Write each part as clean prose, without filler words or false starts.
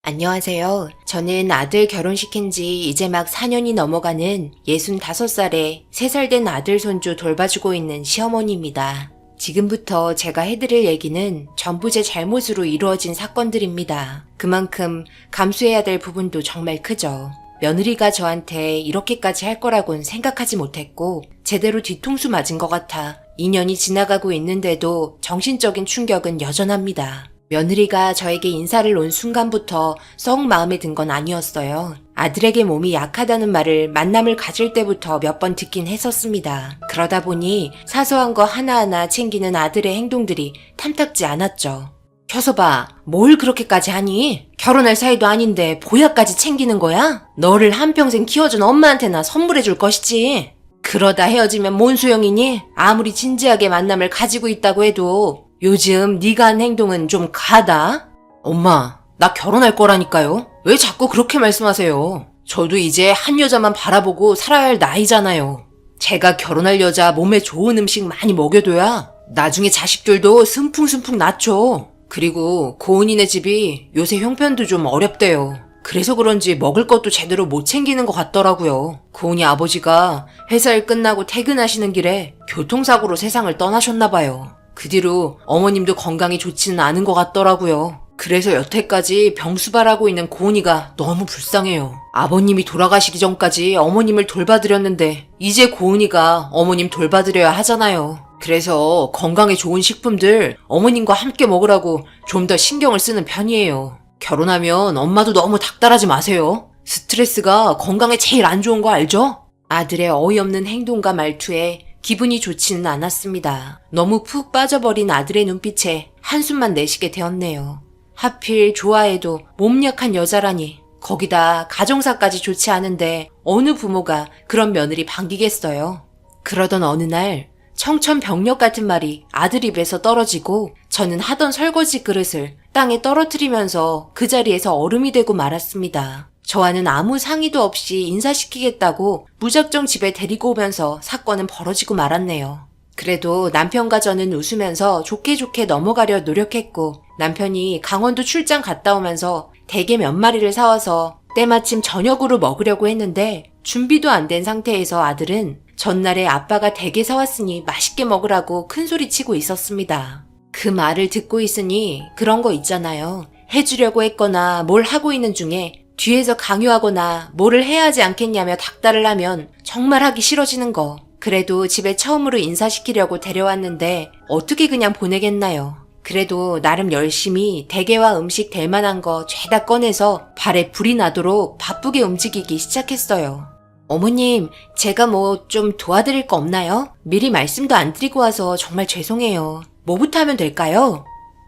안녕하세요. 저는 아들 결혼시킨 지 이제 막 4년이 넘어가는 65살에 3살 된 아들 손주 돌봐주고 있는 시어머니입니다. 지금부터 제가 해드릴 얘기는 전부 제 잘못으로 이루어진 사건들입니다. 그만큼 감수해야 될 부분도 정말 크죠. 며느리가 저한테 이렇게까지 할 거라곤 생각하지 못했고 제대로 뒤통수 맞은 것 같아 2년이 지나가고 있는데도 정신적인 충격은 여전합니다. 며느리가 저에게 인사를 온 순간부터 썩 마음에 든 건 아니었어요. 아들에게 몸이 약하다는 말을 만남을 가질 때부터 몇 번 듣긴 했었습니다. 그러다 보니 사소한 거 하나하나 챙기는 아들의 행동들이 탐탁지 않았죠. 효서봐, 뭘 그렇게까지 하니? 결혼할 사이도 아닌데 보약까지 챙기는 거야? 너를 한평생 키워준 엄마한테나 선물해줄 것이지. 그러다 헤어지면 뭔 소용이니? 아무리 진지하게 만남을 가지고 있다고 해도 요즘 네가 한 행동은 좀 가다? 엄마, 나 결혼할 거라니까요. 왜 자꾸 그렇게 말씀하세요? 저도 이제 한 여자만 바라보고 살아야 할 나이잖아요. 제가 결혼할 여자 몸에 좋은 음식 많이 먹여둬야 나중에 자식들도 숨풍숨풍 낳죠. 그리고 고은이네 집이 요새 형편도 좀 어렵대요. 그래서 그런지 먹을 것도 제대로 못 챙기는 것 같더라고요. 고은이 아버지가 회사 일 끝나고 퇴근하시는 길에 교통사고로 세상을 떠나셨나 봐요. 그 뒤로 어머님도 건강이 좋지는 않은 것 같더라고요. 그래서 여태까지 병수발하고 있는 고은이가 너무 불쌍해요. 아버님이 돌아가시기 전까지 어머님을 돌봐드렸는데 이제 고은이가 어머님 돌봐드려야 하잖아요. 그래서 건강에 좋은 식품들 어머님과 함께 먹으라고 좀 더 신경을 쓰는 편이에요. 결혼하면 엄마도 너무 닥달하지 마세요. 스트레스가 건강에 제일 안 좋은 거 알죠? 아들의 어이없는 행동과 말투에 기분이 좋지는 않았습니다. 너무 푹 빠져버린 아들의 눈빛에 한숨만 내쉬게 되었네요. 하필 좋아해도 몸 약한 여자라니, 거기다 가정사까지 좋지 않은데 어느 부모가 그런 며느리 반기겠어요. 그러던 어느 날 청천벽력 같은 말이 아들 입에서 떨어지고 저는 하던 설거지 그릇을 땅에 떨어뜨리면서 그 자리에서 얼음이 되고 말았습니다. 저와는 아무 상의도 없이 인사시키겠다고 무작정 집에 데리고 오면서 사건은 벌어지고 말았네요. 그래도 남편과 저는 웃으면서 좋게 좋게 넘어가려 노력했고 남편이 강원도 출장 갔다 오면서 대게 몇 마리를 사와서 때마침 저녁으로 먹으려고 했는데 준비도 안 된 상태에서 아들은 전날에 아빠가 대게 사왔으니 맛있게 먹으라고 큰소리치고 있었습니다. 그 말을 듣고 있으니 그런 거 있잖아요. 해주려고 했거나 뭘 하고 있는 중에 뒤에서 강요하거나 뭐를 해야 하지 않겠냐며 닥달을 하면 정말 하기 싫어지는 거. 그래도 집에 처음으로 인사시키려고 데려왔는데 어떻게 그냥 보내겠나요. 그래도 나름 열심히 대게와 음식 될 만한 거 죄다 꺼내서 발에 불이 나도록 바쁘게 움직이기 시작했어요. 어머님, 제가 뭐 좀 도와드릴 거 없나요? 미리 말씀도 안 드리고 와서 정말 죄송해요. 뭐부터 하면 될까요?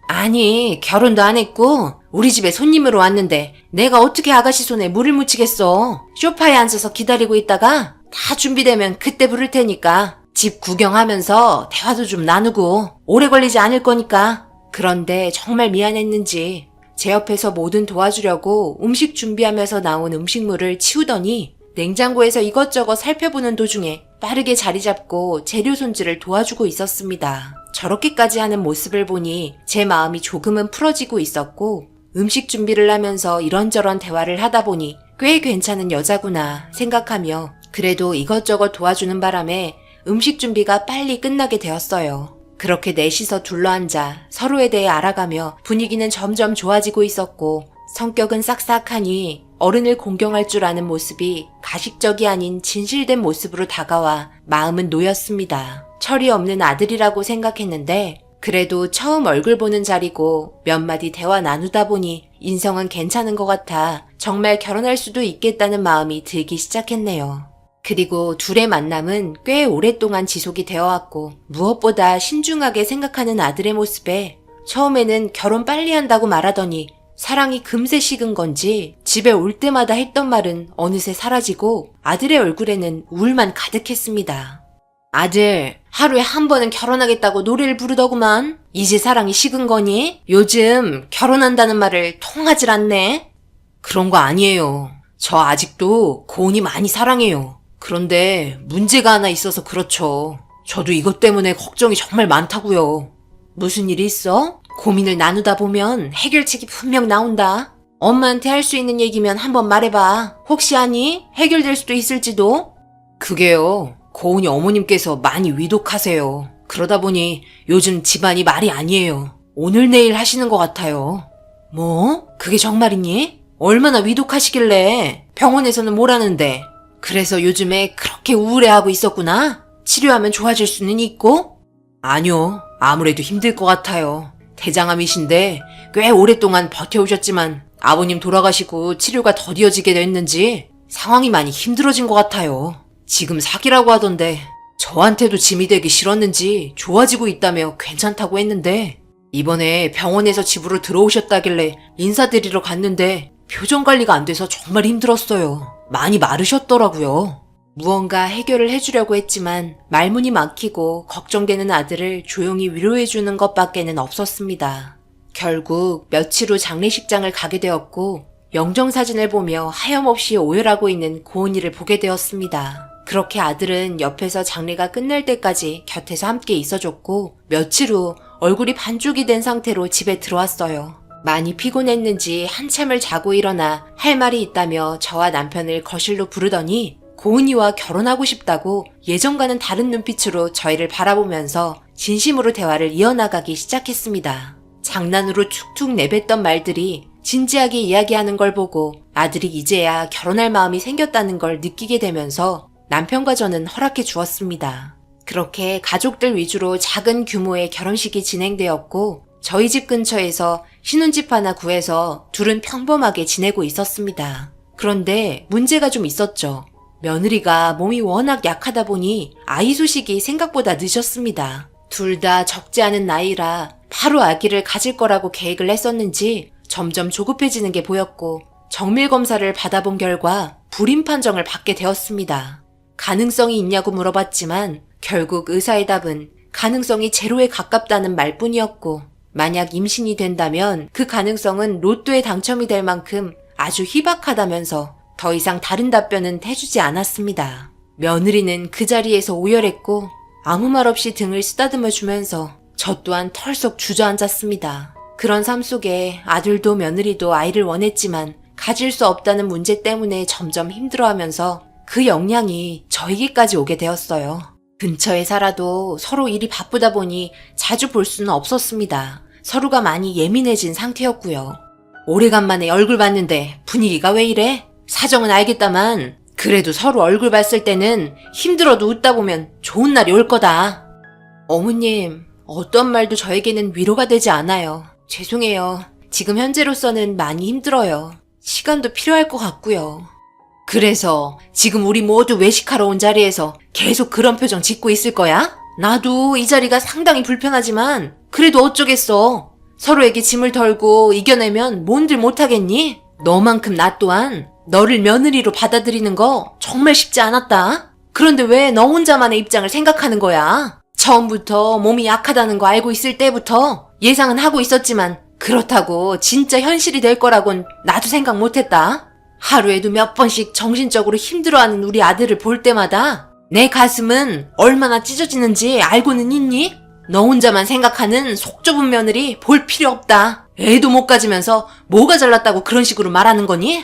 아니, 결혼도 안 했고 우리 집에 손님으로 왔는데 내가 어떻게 아가씨 손에 물을 묻히겠어. 소파에 앉아서 기다리고 있다가 다 준비되면 그때 부를 테니까 집 구경하면서 대화도 좀 나누고 오래 걸리지 않을 거니까. 그런데 정말 미안했는지 제 옆에서 뭐든 도와주려고 음식 준비하면서 나온 음식물을 치우더니 냉장고에서 이것저것 살펴보는 도중에 빠르게 자리 잡고 재료 손질을 도와주고 있었습니다. 저렇게까지 하는 모습을 보니 제 마음이 조금은 풀어지고 있었고 음식 준비를 하면서 이런저런 대화를 하다 보니 꽤 괜찮은 여자구나 생각하며 그래도 이것저것 도와주는 바람에 음식 준비가 빨리 끝나게 되었어요. 그렇게 넷이서 둘러앉아 서로에 대해 알아가며 분위기는 점점 좋아지고 있었고 성격은 싹싹하니 어른을 공경할 줄 아는 모습이 가식적이 아닌 진실된 모습으로 다가와 마음은 놓였습니다. 철이 없는 아들이라고 생각했는데 그래도 처음 얼굴 보는 자리고 몇 마디 대화 나누다 보니 인성은 괜찮은 것 같아 정말 결혼할 수도 있겠다는 마음이 들기 시작했네요. 그리고 둘의 만남은 꽤 오랫동안 지속이 되어왔고 무엇보다 신중하게 생각하는 아들의 모습에 처음에는 결혼 빨리 한다고 말하더니 사랑이 금세 식은 건지 집에 올 때마다 했던 말은 어느새 사라지고 아들의 얼굴에는 우울만 가득했습니다. 아들, 하루에 한 번은 결혼하겠다고 노래를 부르더구만. 이제 사랑이 식은 거니? 요즘 결혼한다는 말을 통하질 않네. 그런 거 아니에요. 저 아직도 고은이 많이 사랑해요. 그런데 문제가 하나 있어서 그렇죠. 저도 이것 때문에 걱정이 정말 많다고요. 무슨 일이 있어? 고민을 나누다 보면 해결책이 분명 나온다. 엄마한테 할 수 있는 얘기면 한번 말해봐. 혹시 아니? 해결될 수도 있을지도? 그게요. 고은이 어머님께서 많이 위독하세요. 그러다 보니 요즘 집안이 말이 아니에요. 오늘 내일 하시는 것 같아요. 뭐? 그게 정말이니? 얼마나 위독하시길래 병원에서는 뭐라는데? 그래서 요즘에 그렇게 우울해하고 있었구나? 치료하면 좋아질 수는 있고? 아니요. 아무래도 힘들 것 같아요. 대장암이신데 꽤 오랫동안 버텨오셨지만 아버님 돌아가시고 치료가 더디어지게 됐는지 상황이 많이 힘들어진 것 같아요. 지금 사기라고 하던데 저한테도 짐이 되기 싫었는지 좋아지고 있다며 괜찮다고 했는데 이번에 병원에서 집으로 들어오셨다길래 인사드리러 갔는데 표정 관리가 안 돼서 정말 힘들었어요. 많이 마르셨더라고요. 무언가 해결을 해주려고 했지만 말문이 막히고 걱정되는 아들을 조용히 위로해주는 것밖에는 없었습니다. 결국 며칠 후 장례식장을 가게 되었고 영정사진을 보며 하염없이 오열하고 있는 고은이를 보게 되었습니다. 그렇게 아들은 옆에서 장례가 끝날 때까지 곁에서 함께 있어줬고 며칠 후 얼굴이 반쪽이 된 상태로 집에 들어왔어요. 많이 피곤했는지 한참을 자고 일어나 할 말이 있다며 저와 남편을 거실로 부르더니 고은이와 결혼하고 싶다고 예전과는 다른 눈빛으로 저희를 바라보면서 진심으로 대화를 이어나가기 시작했습니다. 장난으로 툭툭 내뱉던 말들이 진지하게 이야기하는 걸 보고 아들이 이제야 결혼할 마음이 생겼다는 걸 느끼게 되면서 남편과 저는 허락해 주었습니다. 그렇게 가족들 위주로 작은 규모의 결혼식이 진행되었고 저희 집 근처에서 신혼집 하나 구해서 둘은 평범하게 지내고 있었습니다. 그런데 문제가 좀 있었죠. 며느리가 몸이 워낙 약하다 보니 아이 소식이 생각보다 늦었습니다. 둘 다 적지 않은 나이라 바로 아기를 가질 거라고 계획을 했었는지 점점 조급해지는 게 보였고 정밀 검사를 받아본 결과 불임 판정을 받게 되었습니다. 가능성이 있냐고 물어봤지만 결국 의사의 답은 가능성이 제로에 가깝다는 말뿐이었고 만약 임신이 된다면 그 가능성은 로또에 당첨이 될 만큼 아주 희박하다면서 더 이상 다른 답변은 해주지 않았습니다. 며느리는 그 자리에서 오열했고 아무 말 없이 등을 쓰다듬어 주면서 저 또한 털썩 주저앉았습니다. 그런 삶 속에 아들도 며느리도 아이를 원했지만 가질 수 없다는 문제 때문에 점점 힘들어하면서 그 영향이 저에게까지 오게 되었어요. 근처에 살아도 서로 일이 바쁘다 보니 자주 볼 수는 없었습니다. 서로가 많이 예민해진 상태였고요. 오래간만에 얼굴 봤는데 분위기가 왜 이래? 사정은 알겠다만 그래도 서로 얼굴 봤을 때는 힘들어도 웃다 보면 좋은 날이 올 거다. 어머님, 어떤 말도 저에게는 위로가 되지 않아요. 죄송해요. 지금 현재로서는 많이 힘들어요. 시간도 필요할 것 같고요. 그래서 지금 우리 모두 외식하러 온 자리에서 계속 그런 표정 짓고 있을 거야? 나도 이 자리가 상당히 불편하지만 그래도 어쩌겠어. 서로에게 짐을 덜고 이겨내면 뭔들 못하겠니? 너만큼 나 또한 너를 며느리로 받아들이는 거 정말 쉽지 않았다. 그런데 왜 너 혼자만의 입장을 생각하는 거야? 처음부터 몸이 약하다는 거 알고 있을 때부터 예상은 하고 있었지만 그렇다고 진짜 현실이 될 거라곤 나도 생각 못했다. 하루에도 몇 번씩 정신적으로 힘들어하는 우리 아들을 볼 때마다 내 가슴은 얼마나 찢어지는지 알고는 있니? 너 혼자만 생각하는 속 좁은 며느리 볼 필요 없다. 애도 못 가지면서 뭐가 잘났다고 그런 식으로 말하는 거니?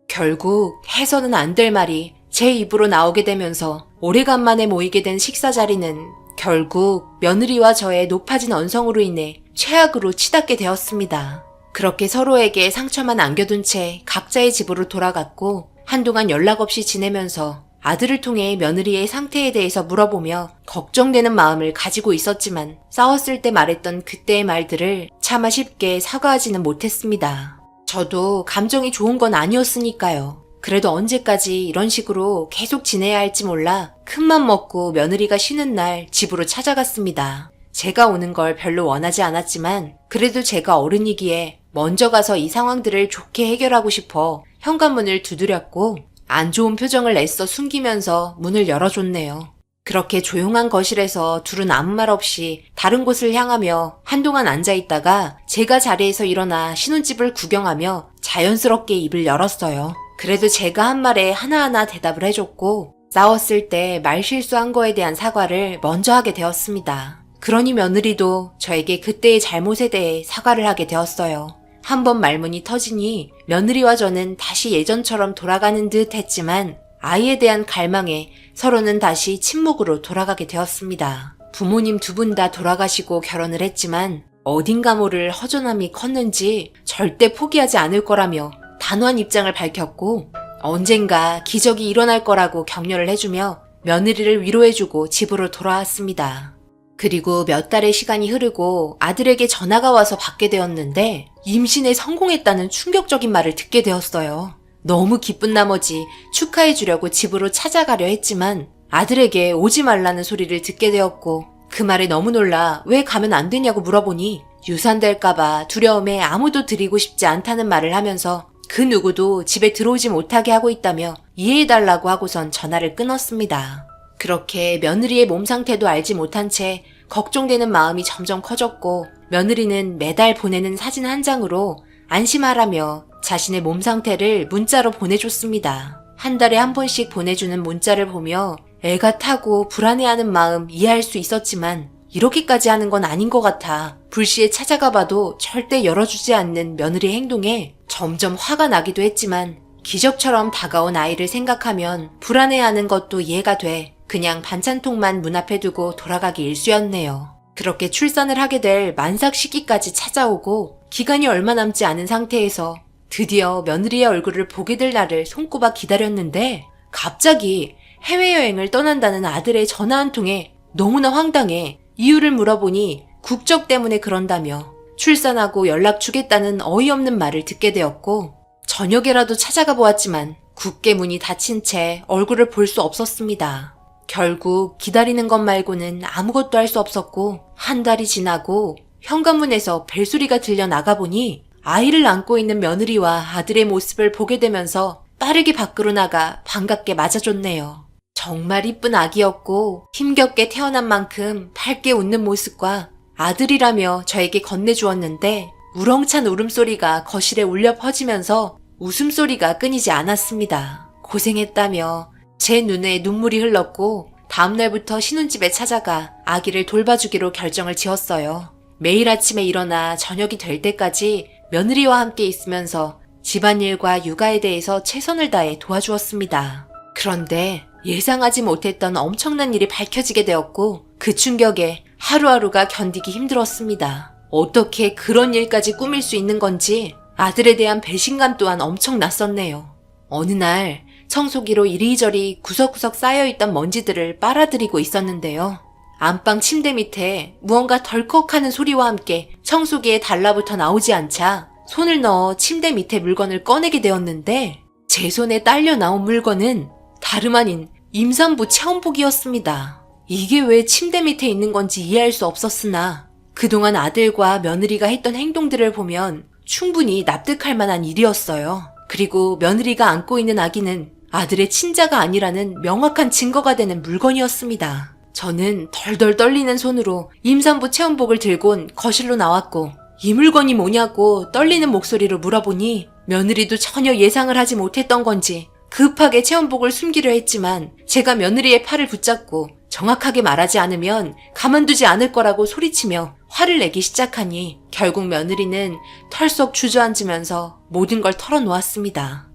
결국 해서는 안 될 말이 제 입으로 나오게 되면서 오래간만에 모이게 된 식사 자리는 결국 며느리와 저의 높아진 언성으로 인해 최악으로 치닫게 되었습니다. 그렇게 서로에게 상처만 안겨둔 채 각자의 집으로 돌아갔고 한동안 연락 없이 지내면서 아들을 통해 며느리의 상태에 대해서 물어보며 걱정되는 마음을 가지고 있었지만 싸웠을 때 말했던 그때의 말들을 차마 쉽게 사과하지는 못했습니다. 저도 감정이 좋은 건 아니었으니까요. 그래도 언제까지 이런 식으로 계속 지내야 할지 몰라 큰맘 먹고 며느리가 쉬는 날 집으로 찾아갔습니다. 제가 오는 걸 별로 원하지 않았지만 그래도 제가 어른이기에 먼저 가서 이 상황들을 좋게 해결하고 싶어 현관문을 두드렸고 안 좋은 표정을 애써 숨기면서 문을 열어줬네요. 그렇게 조용한 거실에서 둘은 아무 말 없이 다른 곳을 향하며 한동안 앉아있다가 제가 자리에서 일어나 신혼집을 구경하며 자연스럽게 입을 열었어요. 그래도 제가 한 말에 하나하나 대답을 해줬고 싸웠을 때 말 실수한 거에 대한 사과를 먼저 하게 되었습니다. 그러니 며느리도 저에게 그때의 잘못에 대해 사과를 하게 되었어요. 한 번 말문이 터지니 며느리와 저는 다시 예전처럼 돌아가는 듯 했지만 아이에 대한 갈망에 서로는 다시 침묵으로 돌아가게 되었습니다. 부모님 두 분 다 돌아가시고 결혼을 했지만 어딘가 모를 허전함이 컸는지 절대 포기하지 않을 거라며 단호한 입장을 밝혔고 언젠가 기적이 일어날 거라고 격려를 해주며 며느리를 위로해주고 집으로 돌아왔습니다. 그리고 몇 달의 시간이 흐르고 아들에게 전화가 와서 받게 되었는데 임신에 성공했다는 충격적인 말을 듣게 되었어요. 너무 기쁜 나머지 축하해주려고 집으로 찾아가려 했지만 아들에게 오지 말라는 소리를 듣게 되었고 그 말에 너무 놀라 왜 가면 안 되냐고 물어보니 유산될까봐 두려움에 아무도 드리고 싶지 않다는 말을 하면서 그 누구도 집에 들어오지 못하게 하고 있다며 이해해달라고 하고선 전화를 끊었습니다. 그렇게 며느리의 몸 상태도 알지 못한 채 걱정되는 마음이 점점 커졌고 며느리는 매달 보내는 사진 한 장으로 안심하라며 자신의 몸 상태를 문자로 보내줬습니다. 한 달에 한 번씩 보내주는 문자를 보며 애가 타고 불안해하는 마음 이해할 수 있었지만 이렇게까지 하는 건 아닌 것 같아 불시에 찾아가 봐도 절대 열어주지 않는 며느리의 행동에 점점 화가 나기도 했지만 기적처럼 다가온 아이를 생각하면 불안해하는 것도 이해가 돼 그냥 반찬통만 문 앞에 두고 돌아가기 일쑤였네요. 그렇게 출산을 하게 될 만삭 시기까지 찾아오고 기간이 얼마 남지 않은 상태에서 드디어 며느리의 얼굴을 보게 될 날을 손꼽아 기다렸는데 갑자기 해외여행을 떠난다는 아들의 전화 한 통에 너무나 황당해 이유를 물어보니 국적 때문에 그런다며 출산하고 연락 주겠다는 어이없는 말을 듣게 되었고 저녁에라도 찾아가 보았지만 굳게 문이 닫힌 채 얼굴을 볼 수 없었습니다. 결국 기다리는 것 말고는 아무것도 할 수 없었고 한 달이 지나고 현관문에서 벨소리가 들려 나가보니 아이를 안고 있는 며느리와 아들의 모습을 보게 되면서 빠르게 밖으로 나가 반갑게 맞아줬네요. 정말 이쁜 아기였고 힘겹게 태어난 만큼 밝게 웃는 모습과 아들이라며 저에게 건네주었는데 우렁찬 울음소리가 거실에 울려 퍼지면서 웃음소리가 끊이지 않았습니다. 고생했다며 제 눈에 눈물이 흘렀고 다음날부터 신혼집에 찾아가 아기를 돌봐주기로 결정을 지었어요. 매일 아침에 일어나 저녁이 될 때까지 며느리와 함께 있으면서 집안일과 육아에 대해서 최선을 다해 도와주었습니다. 그런데 예상하지 못했던 엄청난 일이 밝혀지게 되었고 그 충격에 하루하루가 견디기 힘들었습니다. 어떻게 그런 일까지 꾸밀 수 있는 건지 아들에 대한 배신감 또한 엄청 났었네요. 어느 날 청소기로 이리저리 구석구석 쌓여있던 먼지들을 빨아들이고 있었는데요. 안방 침대 밑에 무언가 덜컥하는 소리와 함께 청소기에 달라붙어 나오지 않자 손을 넣어 침대 밑에 물건을 꺼내게 되었는데 제 손에 딸려 나온 물건은 다름 아닌 임산부 체험복이었습니다. 이게 왜 침대 밑에 있는 건지 이해할 수 없었으나 그동안 아들과 며느리가 했던 행동들을 보면 충분히 납득할 만한 일이었어요. 그리고 며느리가 안고 있는 아기는 아들의 친자가 아니라는 명확한 증거가 되는 물건이었습니다. 저는 덜덜 떨리는 손으로 임산부 체험복을 들곤 거실로 나왔고 이 물건이 뭐냐고 떨리는 목소리로 물어보니 며느리도 전혀 예상을 하지 못했던 건지 급하게 체험복을 숨기려 했지만 제가 며느리의 팔을 붙잡고 정확하게 말하지 않으면 가만두지 않을 거라고 소리치며 화를 내기 시작하니 결국 며느리는 털썩 주저앉으면서 모든 걸 털어놓았습니다.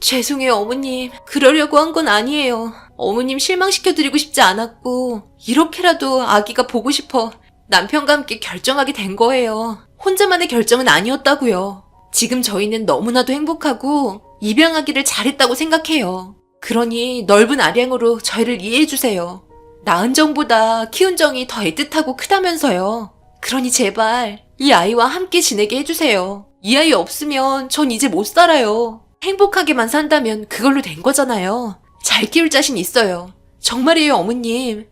죄송해요 어머님. 그러려고 한 건 아니에요. 어머님 실망시켜드리고 싶지 않았고 이렇게라도 아기가 보고 싶어 남편과 함께 결정하게 된 거예요. 혼자만의 결정은 아니었다고요. 지금 저희는 너무나도 행복하고 입양하기를 잘했다고 생각해요. 그러니 넓은 아량으로 저희를 이해해주세요. 낳은 정보다 키운 정이 더 애틋하고 크다면서요. 그러니 제발 이 아이와 함께 지내게 해주세요. 이 아이 없으면 전 이제 못 살아요. 행복하게만 산다면 그걸로 된 거잖아요. 잘 키울 자신 있어요. 정말이에요 어머님.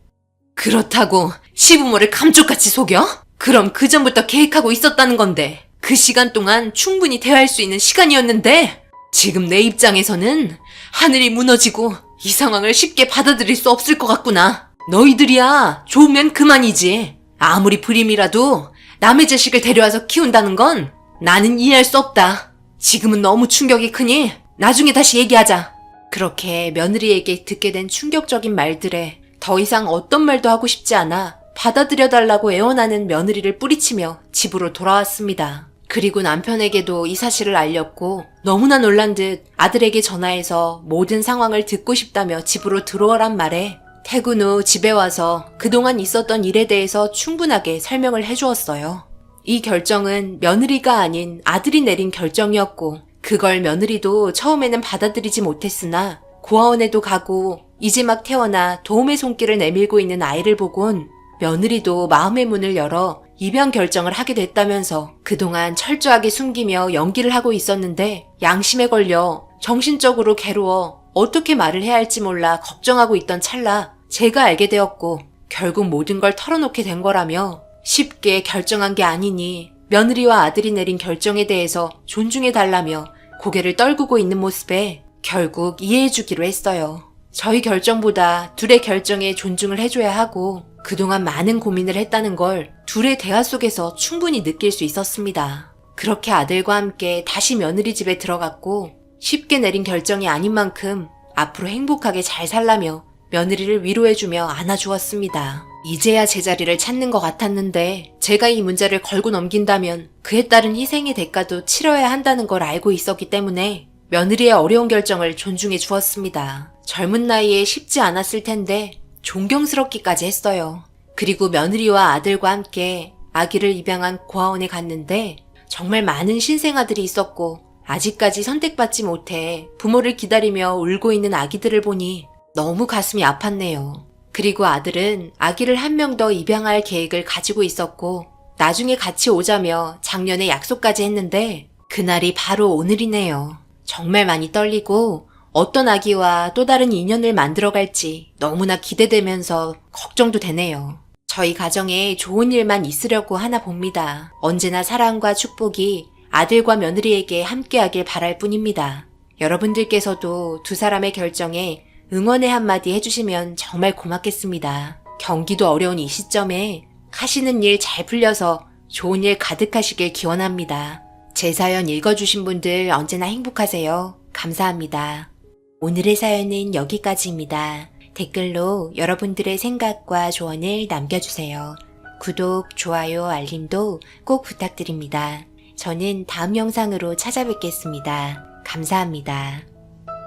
그렇다고 시부모를 감쪽같이 속여? 그럼 그전부터 계획하고 있었다는 건데 그 시간 동안 충분히 대화할 수 있는 시간이었는데 지금 내 입장에서는 하늘이 무너지고 이 상황을 쉽게 받아들일 수 없을 것 같구나. 너희들이야 좋으면 그만이지. 아무리 불임이라도 남의 자식을 데려와서 키운다는 건 나는 이해할 수 없다. 지금은 너무 충격이 크니 나중에 다시 얘기하자. 그렇게 며느리에게 듣게 된 충격적인 말들에 더 이상 어떤 말도 하고 싶지 않아 받아들여달라고 애원하는 며느리를 뿌리치며 집으로 돌아왔습니다. 그리고 남편에게도 이 사실을 알렸고 너무나 놀란 듯 아들에게 전화해서 모든 상황을 듣고 싶다며 집으로 들어오란 말에 퇴근 후 집에 와서 그동안 있었던 일에 대해서 충분하게 설명을 해주었어요. 이 결정은 며느리가 아닌 아들이 내린 결정이었고 그걸 며느리도 처음에는 받아들이지 못했으나 고아원에도 가고 이제 막 태어나 도움의 손길을 내밀고 있는 아이를 보곤 며느리도 마음의 문을 열어 입양 결정을 하게 됐다면서 그동안 철저하게 숨기며 연기를 하고 있었는데 양심에 걸려 정신적으로 괴로워 어떻게 말을 해야 할지 몰라 걱정하고 있던 찰나 제가 알게 되었고 결국 모든 걸 털어놓게 된 거라며 쉽게 결정한 게 아니니 며느리와 아들이 내린 결정에 대해서 존중해달라며 고개를 떨구고 있는 모습에 결국 이해해주기로 했어요. 저희 결정보다 둘의 결정에 존중을 해줘야 하고 그동안 많은 고민을 했다는 걸 둘의 대화 속에서 충분히 느낄 수 있었습니다. 그렇게 아들과 함께 다시 며느리 집에 들어갔고 쉽게 내린 결정이 아닌 만큼 앞으로 행복하게 잘 살라며 며느리를 위로해주며 안아주었습니다. 이제야 제자리를 찾는 것 같았는데 제가 이 문제를 걸고 넘긴다면 그에 따른 희생의 대가도 치러야 한다는 걸 알고 있었기 때문에 며느리의 어려운 결정을 존중해 주었습니다. 젊은 나이에 쉽지 않았을 텐데 존경스럽기까지 했어요. 그리고 며느리와 아들과 함께 아기를 입양한 고아원에 갔는데 정말 많은 신생아들이 있었고 아직까지 선택받지 못해 부모를 기다리며 울고 있는 아기들을 보니 너무 가슴이 아팠네요. 그리고 아들은 아기를 한 명 더 입양할 계획을 가지고 있었고 나중에 같이 오자며 작년에 약속까지 했는데 그날이 바로 오늘이네요. 정말 많이 떨리고 어떤 아기와 또 다른 인연을 만들어갈지 너무나 기대되면서 걱정도 되네요. 저희 가정에 좋은 일만 있으려고 하나 봅니다. 언제나 사랑과 축복이 아들과 며느리에게 함께하길 바랄 뿐입니다. 여러분들께서도 두 사람의 결정에 응원의 한마디 해주시면 정말 고맙겠습니다. 경기도 어려운 이 시점에 하시는 일 잘 풀려서 좋은 일 가득하시길 기원합니다. 제 사연 읽어주신 분들 언제나 행복하세요. 감사합니다. 오늘의 사연은 여기까지입니다. 댓글로 여러분들의 생각과 조언을 남겨주세요. 구독, 좋아요, 알림도 꼭 부탁드립니다. 저는 다음 영상으로 찾아뵙겠습니다. 감사합니다.